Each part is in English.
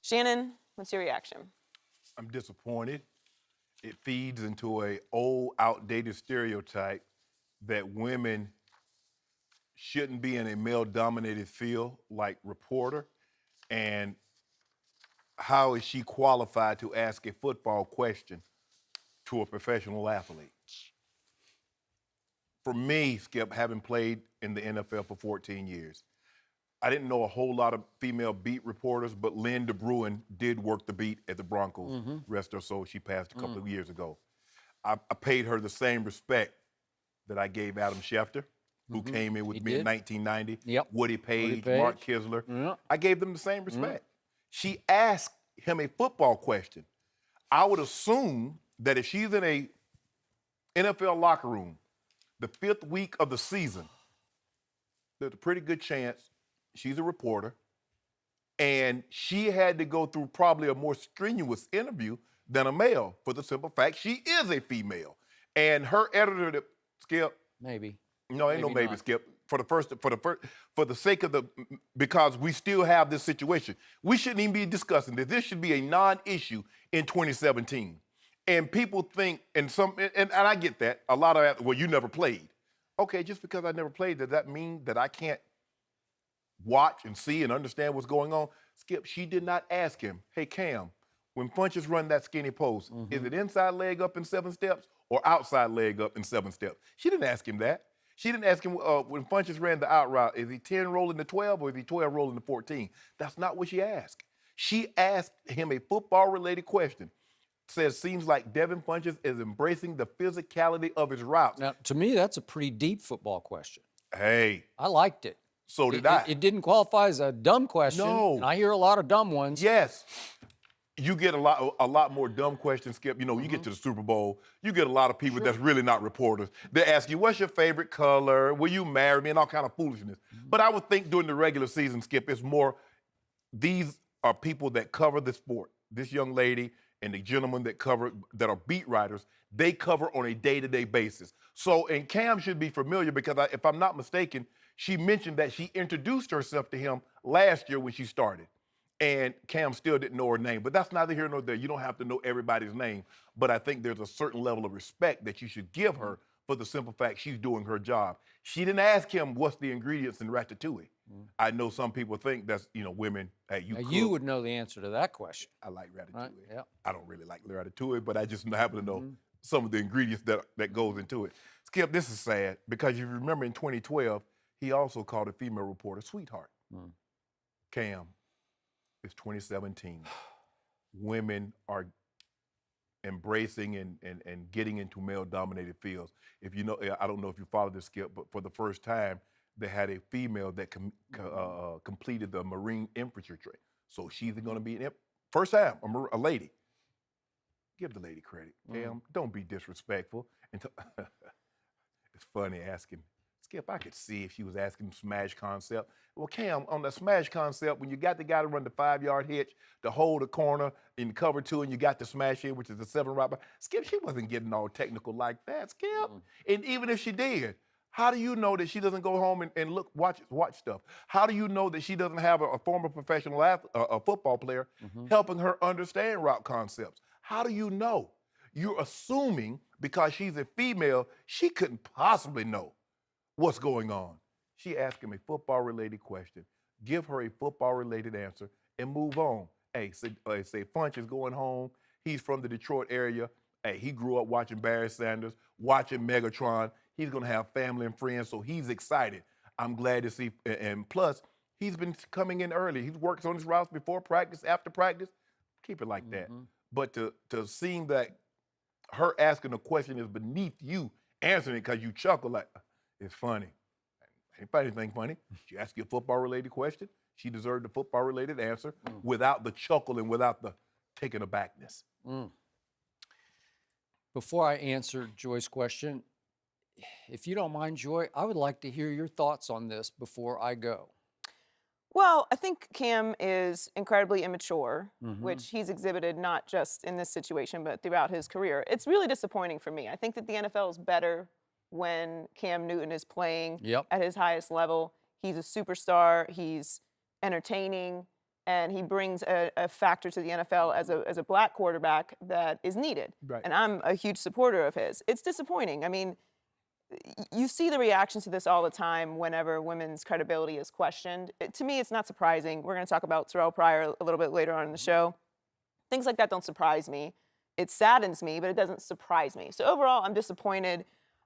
Shannon, what's your reaction? I'm disappointed. It feeds into a old, outdated stereotype that women shouldn't be in a male-dominated field like reporter. And how is she qualified to ask a football question to a professional athlete? For me, Skip, having played in the NFL for 14 years, I didn't know a whole lot of female beat reporters, but Lynn DeBruin did work the beat at the Broncos. Rest her soul, she passed a couple of years ago. I paid her the same respect that I gave Adam Schefter, who came in with me in 1990. Yep. Woody Page, Page. Mark Kisler. Yep. I gave them the same respect. She asked him a football question. I would assume that if she's in a NFL locker room, the 5th week of the season, there's a pretty good chance she's a reporter, and she had to go through probably a more strenuous interview than a male for the simple fact she is a female. And her editor, Skip, Maybe. no, ain't no Maybe maybe, not. Skip. For the sake of because we still have this situation, we shouldn't even be discussing this. This should be a non-issue in 2017. And people think, and I get that. A lot of, well, you never played. Okay, just because I never played, does that mean that I can't watch and see and understand what's going on? Skip, she did not ask him, hey, Cam, when Funches run that skinny post, is it inside leg up in 7 steps or outside leg up in 7 steps? She didn't ask him that. She didn't ask him when Funches ran the out route, is he 10 rolling to 12 or is he 12 rolling to 14? That's not what she asked. She asked him a football-related question. Says, seems like Devin Funches is embracing the physicality of his routes. Now, to me, that's a pretty deep football question. Hey, I liked it. so did I. It didn't qualify as a dumb question. No. And I hear a lot of dumb ones. Yes. You get a lot more dumb questions, Skip. You know, you get to the Super Bowl, you get a lot of people that's really not reporters. They ask you, what's your favorite color? Will you marry me? And all kind of foolishness. But I would think during the regular season, Skip, it's more, these are people that cover the sport. This young lady and the gentleman that are beat writers, they cover on a day-to-day basis. So, and Cam should be familiar because if I'm not mistaken, she mentioned that she introduced herself to him last year when she started. And Cam still didn't know her name, but that's neither here nor there. You don't have to know everybody's name, but I think there's a certain level of respect that you should give her for the simple fact she's doing her job. She didn't ask him what's the ingredients in ratatouille. I know some people think that's, women, hey, you Now, cook. you would know the answer to that question. I like ratatouille. Right? Yeah. I don't really like ratatouille, but I just happen to know some of the ingredients that goes into it. Skip, this is sad because you remember in 2012, he also called a female reporter sweetheart. Cam, it's 2017. Women are embracing and getting into male-dominated fields. If you know, I don't know if you follow this, Skip, but for the first time, they had a female that completed the Marine infantry training. So she's going to be, first time, a lady. Give the lady credit. Cam, don't be disrespectful. It's funny asking, Skip, I could see if she was asking smash concept. Well, Cam, on the smash concept, when you got the guy to run the 5-yard hitch, to hold the corner in cover 2, and you got the smash in, which is the 7 right by, Skip, she wasn't getting all technical like that, Skip. And even if she did, how do you know that she doesn't go home and watch stuff? How do you know that she doesn't have a former professional a football player helping her understand route concepts? How do you know? You're assuming because she's a female, she couldn't possibly know what's going on. She asked him a football-related question. Give her a football-related answer and move on. Hey, say Funch is going home. He's from the Detroit area. Hey, he grew up watching Barry Sanders, watching Megatron. He's going to have family and friends, so he's excited. I'm glad to see, and plus, he's been coming in early. He's worked on his routes before practice, after practice. Keep it like that. But to seem that her asking a question is beneath you answering it because you chuckle like, it's funny. Anybody think funny? She asked you a football-related question. She deserved the football-related answer without the chuckle and without the taken abackness. Before I answer Joy's question, if you don't mind, Joy, I would like to hear your thoughts on this before I go. Well, I think Cam is incredibly immature, which he's exhibited not just in this situation, but throughout his career. It's really disappointing for me. I think that the NFL is better when Cam Newton is playing at his highest level. He's a superstar. He's entertaining. and he brings a factor to the NFL as a black quarterback that is needed. Right. And I'm a huge supporter of his. It's disappointing. I mean, you see the reaction to this all the time whenever women's credibility is questioned. To me, it's not surprising. We're going to talk about Terrell Pryor a little bit later on in the show. Things like that don't surprise me. It saddens me, but it doesn't surprise me. So overall, I'm disappointed.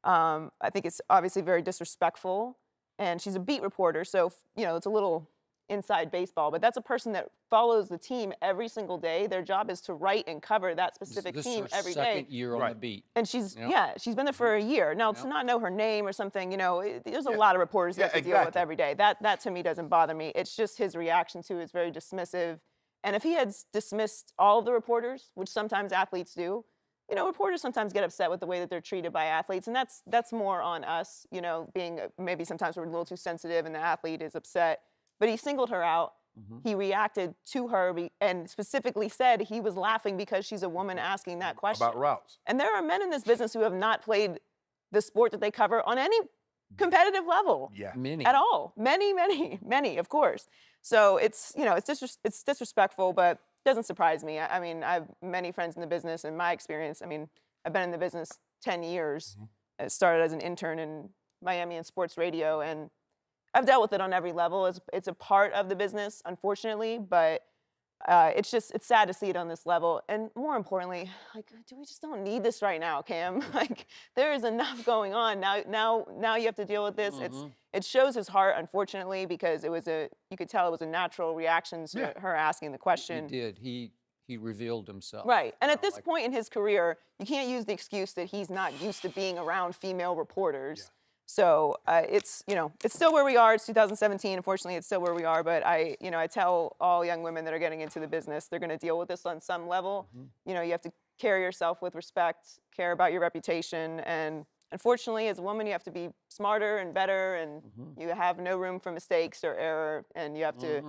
I think it's obviously very disrespectful. And she's a beat reporter, so it's a little inside baseball, but that's a person that follows the team every single day. Their job is to write and cover that specific This team is her every day. second year on the beat. And she's Yep. she's been there for a year. Now, to not know her name or something, there's a lot of reporters that have to deal with every day. That to me doesn't bother me. It's just his reaction to it is very dismissive. And if he had dismissed all of the reporters, which sometimes athletes do, reporters sometimes get upset with the way that they're treated by athletes, and that's more on us, being maybe sometimes we're a little too sensitive and the athlete is upset. But he singled her out. He reacted to her and specifically said he was laughing because she's a woman asking that question. About routes. And there are men in this business who have not played the sport that they cover on any competitive level. Yeah. Many. At all. Many, of course. So it's disrespectful, but it doesn't surprise me. I mean, I have many friends in the business, and my experience, I've been in the business 10 years. I started as an intern in Miami and sports radio, and I've dealt with it on every level. It's a part of the business, unfortunately, but it's sad to see it on this level. And more importantly, we just don't need this right now, Cam. There is enough going on. Now you have to deal with this. It shows his heart, unfortunately, because you could tell it was a natural reaction to her asking the question. He did. He revealed himself. Right. And at this point in his career, you can't use the excuse that he's not used to being around female reporters. Yeah. So it's still where we are. It's 2017. Unfortunately, it's still where we are. But I tell all young women that are getting into the business, they're going to deal with this on some level. You have to carry yourself with respect, care about your reputation. And unfortunately, as a woman, you have to be smarter and better. And you have no room for mistakes or error. And you have to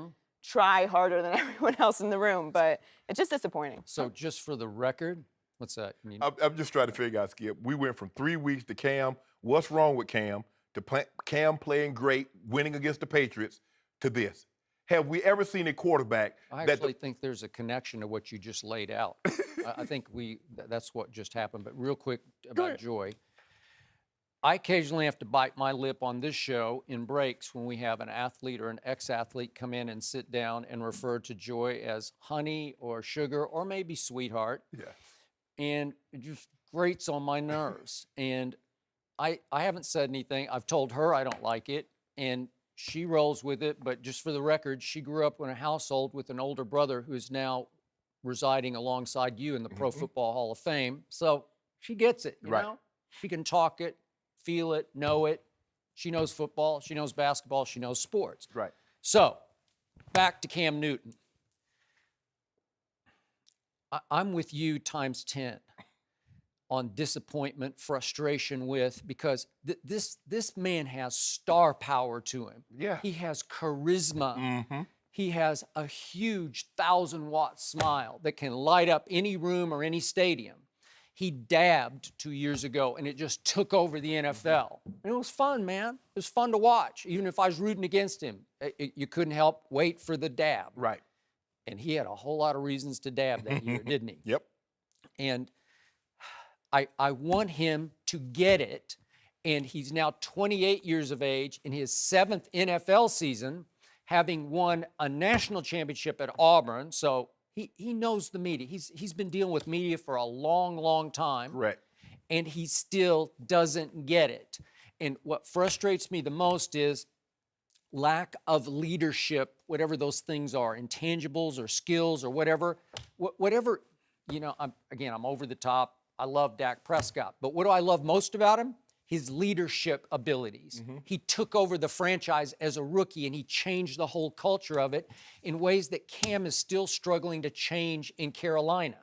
try harder than everyone else in the room. But it's just disappointing. So just for the record, what's that? I'm just trying to figure out, Skip. We went from 3 weeks to Cam, what's wrong with Cam, to Cam playing great, winning against the Patriots, to this. Have we ever seen a quarterback I actually think there's a connection to what you just laid out. I think that's what just happened. But real quick about Joy. I occasionally have to bite my lip on this show in breaks when we have an athlete or an ex-athlete come in and sit down and refer to Joy as honey or sugar or maybe sweetheart. Yeah. And it just grates on my nerves. And I haven't said anything. I've told her I don't like it, and she rolls with it. But just for the record, she grew up in a household with an older brother who is now residing alongside you in the Pro Football Hall of Fame. So she gets it, you know? She can talk it, feel it, know it. She knows football, she knows basketball, she knows sports. Right. So back to Cam Newton. I'm with you times 10 on disappointment, frustration with, because this man has star power to him. Yeah. He has charisma. He has a huge 1,000-watt smile that can light up any room or any stadium. He dabbed 2 years ago, and it just took over the NFL. And it was fun, man. It was fun to watch. Even if I was rooting against him, you couldn't help wait for the dab. Right. And he had a whole lot of reasons to dab that year, didn't he? Yep. And I want him to get it. And he's now 28 years of age in his 7th NFL season, having won a national championship at Auburn. So he knows the media. He's been dealing with media for a long, long time. Correct. And he still doesn't get it. And what frustrates me the most is lack of leadership, whatever those things are, intangibles or skills or whatever. Whatever, I'm over the top. I love Dak Prescott. But what do I love most about him? His leadership abilities. He took over the franchise as a rookie, and he changed the whole culture of it in ways that Cam is still struggling to change in Carolina.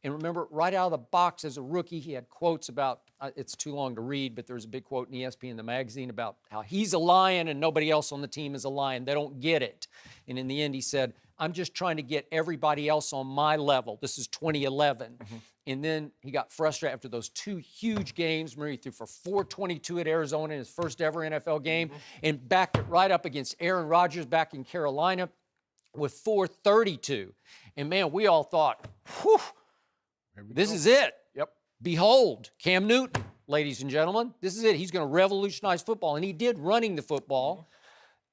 And remember, right out of the box as a rookie, he had quotes about, it's too long to read, but there's a big quote in ESPN, the magazine, about how he's a lion and nobody else on the team is a lion. They don't get it. And in the end, he said, I'm just trying to get everybody else on my level. This is 2011. And then he got frustrated after those 2 huge games. Remember, he threw for 422 at Arizona in his first ever NFL game and backed it right up against Aaron Rodgers back in Carolina. with 432. And man, we all thought, whew, this is it. Yep. Behold, Cam Newton, ladies and gentlemen. This is it. He's going to revolutionize football. And he did, running the football.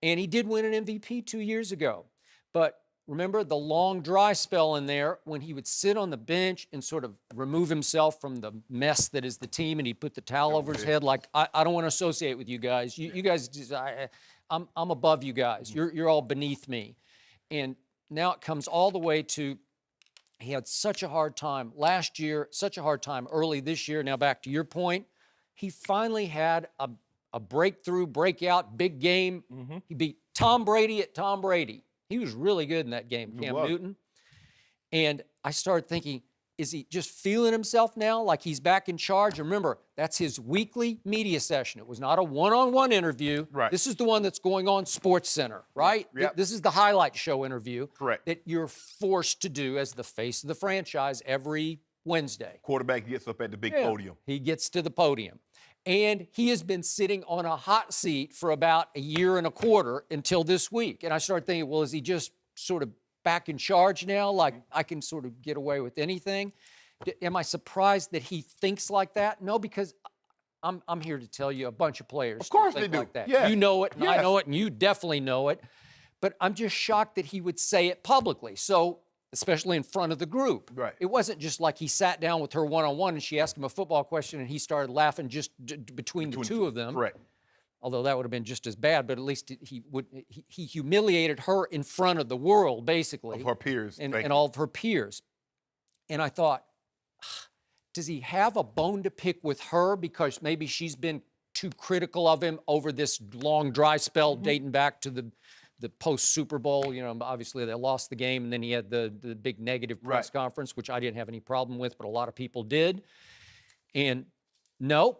And he did win an MVP 2 years ago. But remember the long dry spell in there when he would sit on the bench and sort of remove himself from the mess that is the team, and he'd put the towel over his head like, I don't want to associate with you guys. You guys, I'm above you guys. You're all beneath me. And now it comes all the way to, he had such a hard time last year, such a hard time early this year. Now back to your point, he finally had a breakthrough, breakout, big game. He beat Tom Brady at Tom Brady. He was really good in that game, Cam Newton. And I started thinking, is he just feeling himself now like he's back in charge? Remember, that's his weekly media session. It was not a one-on-one interview. Right. This is the one that's going on SportsCenter, right? Yep. This is the highlight show interview. Correct. That you're forced to do as the face of the franchise every Wednesday. Quarterback gets up at the big podium. He gets to the podium. And he has been sitting on a hot seat for about a year and a quarter until this week. And I started thinking, well, is he just sort of back in charge now? Like, I can sort of get away with anything? Am I surprised that he thinks like that? No, because I'm here to tell you a bunch of players Of course think they do. like that. Yes. You know it, and I Yes. know it, and you definitely know it. But I'm just shocked that he would say it publicly. So, especially in front of the group. Right. It wasn't just like he sat down with her one-on-one and she asked him a football question and he started laughing just between the two of them. Correct. Although that would have been just as bad, but at least he humiliated her in front of the world, basically. Of her peers. And all of her peers. And I thought, does he have a bone to pick with her because maybe she's been too critical of him over this long dry spell dating back to the post-Super Bowl? You know, obviously they lost the game, and then he had the big negative press conference, which I didn't have any problem with, but a lot of people did. And no,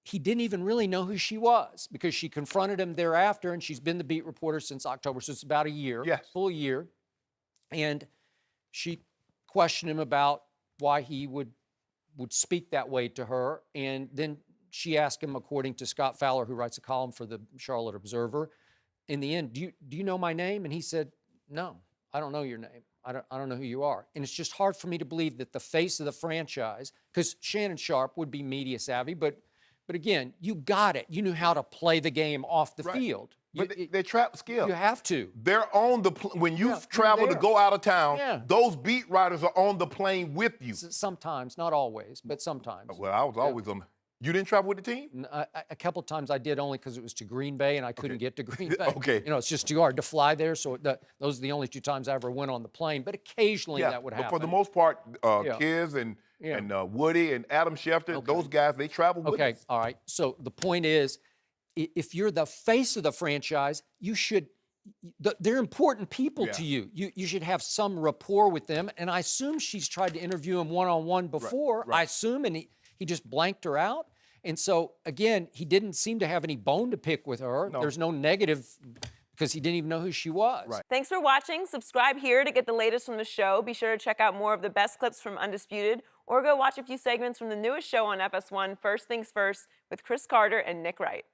he didn't even really know who she was because she confronted him thereafter, and she's been the beat reporter since October, so it's about a year, full year. And she questioned him about why he would speak that way to her. And then she asked him, according to Scott Fowler, who writes a column for the Charlotte Observer, in the end, do you know my name? And he said, no, I don't know your name. I don't know who you are. And it's just hard for me to believe that the face of the franchise, because Shannon Sharpe would be media savvy, but again, you got it. You knew how to play the game off the field. But they trap skill. You have to. They're on the when you travel to go out of town. Those beat writers are on the plane with you. Sometimes, not always, but sometimes. Well, I was always on. You didn't travel with the team? A couple of times I did, only because it was to Green Bay and I couldn't get to Green Bay. Okay. You know, it's just too hard to fly there. So those are the only two times I ever went on the plane. But occasionally that would happen. But for the most part, kids and Woody and Adam Schefter, those guys, they travel with us. All right. So the point is, if you're the face of the franchise, you should. They're important people to you. You should have some rapport with them. And I assume she's tried to interview him one-on-one before. I assume, and he just blanked her out. And so, again, he didn't seem to have any bone to pick with her. No. There's no negative because he didn't even know who she was. Thanks for watching. Subscribe here to get the latest from the show. Be sure to check out more of the best clips from Undisputed, or go watch a few segments from the newest show on FS1, First Things First, with Chris Carter and Nick Wright.